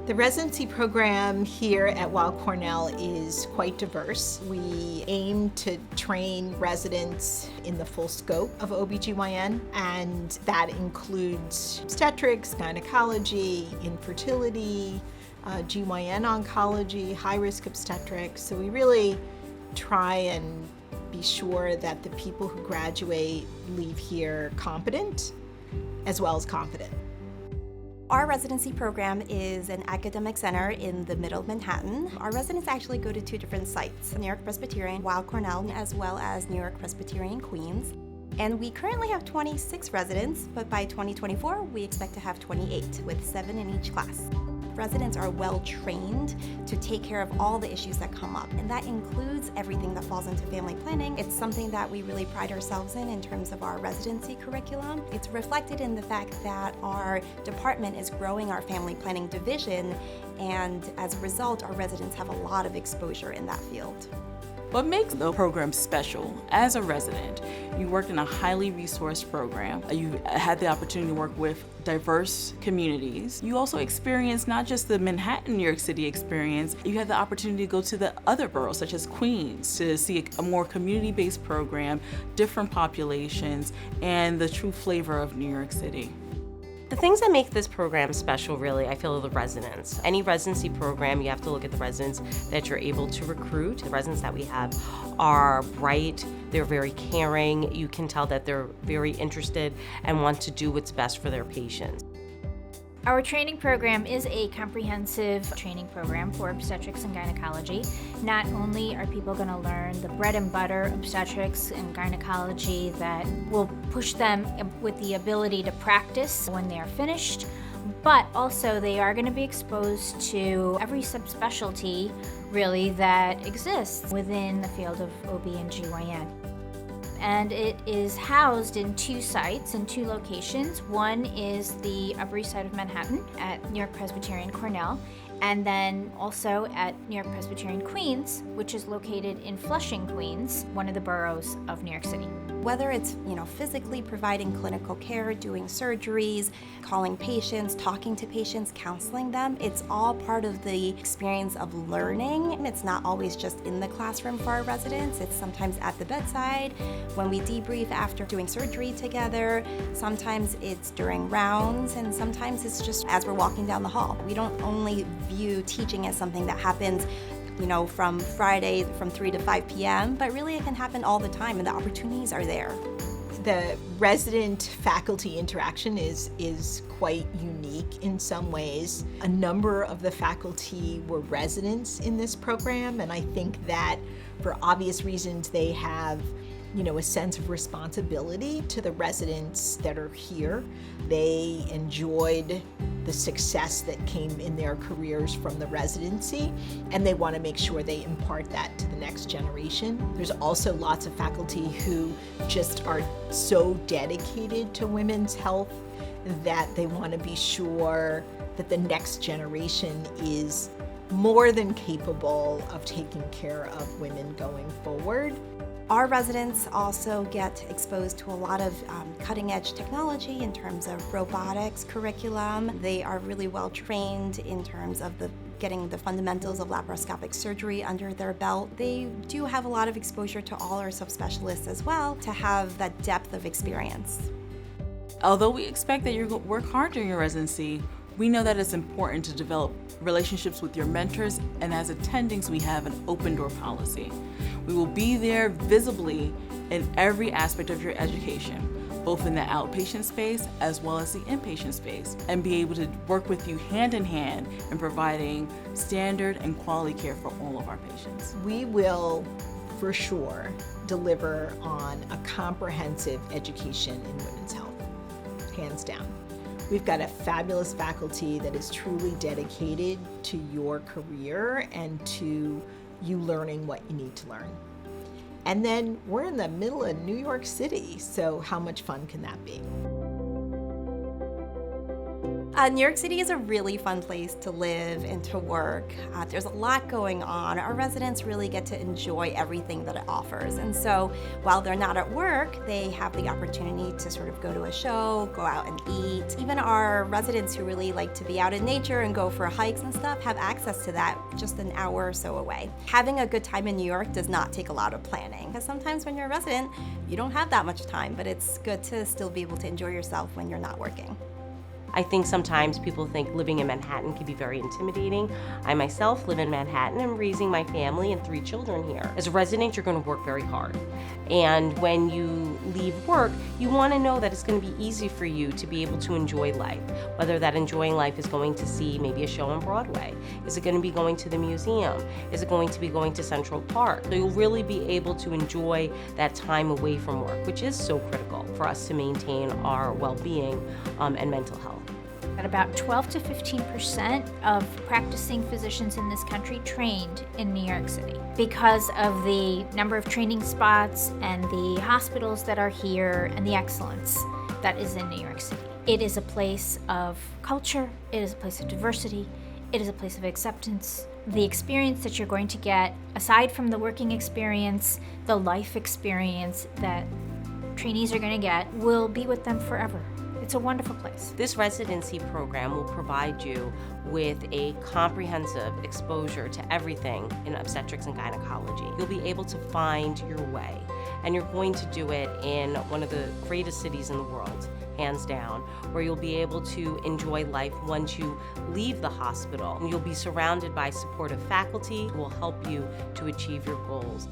The residency program here at Weill Cornell is quite diverse. We aim to train residents in the full scope of OBGYN, and that includes obstetrics, gynecology, infertility, GYN oncology, high-risk obstetrics. So we really try and be sure that the people who graduate leave here competent as well as confident. Our residency program is an academic center in the middle of Manhattan. Our residents actually go to two different sites, New York Presbyterian, Weill Cornell, as well as New York Presbyterian, Queens. And we currently have 26 residents, but by 2024, we expect to have 28, with 7 in each class. Residents are well trained to take care of all the issues that come up, and that includes everything that falls into family planning. It's something that we really pride ourselves in terms of our residency curriculum. It's reflected in the fact that our department is growing our family planning division, and as a result, our residents have a lot of exposure in that field. What makes the program special? As a resident, you worked in a highly resourced program. You had the opportunity to work with diverse communities. You also experienced not just the Manhattan, New York City experience, you had the opportunity to go to the other boroughs, such as Queens, to see a more community-based program, different populations, and the true flavor of New York City. The things that make this program special, really, I feel, are the residents. Any residency program, you have to look at the residents that you're able to recruit. The residents that we have are bright, they're very caring, you can tell that they're very interested and want to do what's best for their patients. Our training program is a comprehensive training program for obstetrics and gynecology. Not only are people going to learn the bread and butter obstetrics and gynecology that will push them with the ability to practice when they are finished, but also they are going to be exposed to every subspecialty really that exists within the field of OB and GYN. And it is housed in 2 sites in 2 locations. One is the Upper East Side of Manhattan at New York Presbyterian Cornell, and then also at New York Presbyterian Queens, which is located in Flushing, Queens, one of the boroughs of New York City. Whether it's, physically providing clinical care, doing surgeries, calling patients, talking to patients, counseling them, it's all part of the experience of learning. And it's not always just in the classroom for our residents, it's sometimes at the bedside, when we debrief after doing surgery together, sometimes it's during rounds, and sometimes it's just as we're walking down the hall. We don't only view teaching as something that happens from Friday from 3 to 5 p.m., but really it can happen all the time, and the opportunities are there. The resident-faculty interaction is quite unique in some ways. A number of the faculty were residents in this program, and I think that for obvious reasons they have a sense of responsibility to the residents that are here. They enjoyed the success that came in their careers from the residency, and they want to make sure they impart that to the next generation. There's also lots of faculty who just are so dedicated to women's health that they want to be sure that the next generation is more than capable of taking care of women going forward. Our residents also get exposed to a lot of cutting-edge technology in terms of robotics curriculum. They are really well trained in terms of getting the fundamentals of laparoscopic surgery under their belt. They do have a lot of exposure to all our subspecialists as well to have that depth of experience. Although we expect that you work hard during your residency, we know that it's important to develop relationships with your mentors, and as attendings, we have an open door policy. We will be there visibly in every aspect of your education, both in the outpatient space as well as the inpatient space, and be able to work with you hand in hand in providing standard and quality care for all of our patients. We will, for sure, deliver on a comprehensive education in women's health, hands down. We've got a fabulous faculty that is truly dedicated to your career and to you learning what you need to learn. And then we're in the middle of New York City, so how much fun can that be? New York City is a really fun place to live and to work. There's a lot going on. Our residents really get to enjoy everything that it offers. And so while they're not at work, they have the opportunity to sort of go to a show, go out and eat. Even our residents who really like to be out in nature and go for hikes and stuff have access to that just an hour or so away. Having a good time in New York does not take a lot of planning, because sometimes when you're a resident, you don't have that much time, but it's good to still be able to enjoy yourself when you're not working. I think sometimes people think living in Manhattan can be very intimidating. I myself live in Manhattan and raising my family and 3 children here. As a resident, you're going to work very hard. And when you leave work, you want to know that it's going to be easy for you to be able to enjoy life. Whether that enjoying life is going to see maybe a show on Broadway. Is it going to be going to the museum? Is it going to be going to Central Park? So you'll really be able to enjoy that time away from work, which is so critical for us to maintain our well-being and mental health. That about 12 to 15% of practicing physicians in this country trained in New York City because of the number of training spots and the hospitals that are here and the excellence that is in New York City. It is a place of culture, it is a place of diversity, it is a place of acceptance. The experience that you're going to get, aside from the working experience, the life experience that trainees are going to get, will be with them forever. It's a wonderful place. This residency program will provide you with a comprehensive exposure to everything in obstetrics and gynecology. You'll be able to find your way, and you're going to do it in one of the greatest cities in the world, hands down, where you'll be able to enjoy life once you leave the hospital. You'll be surrounded by supportive faculty who will help you to achieve your goals.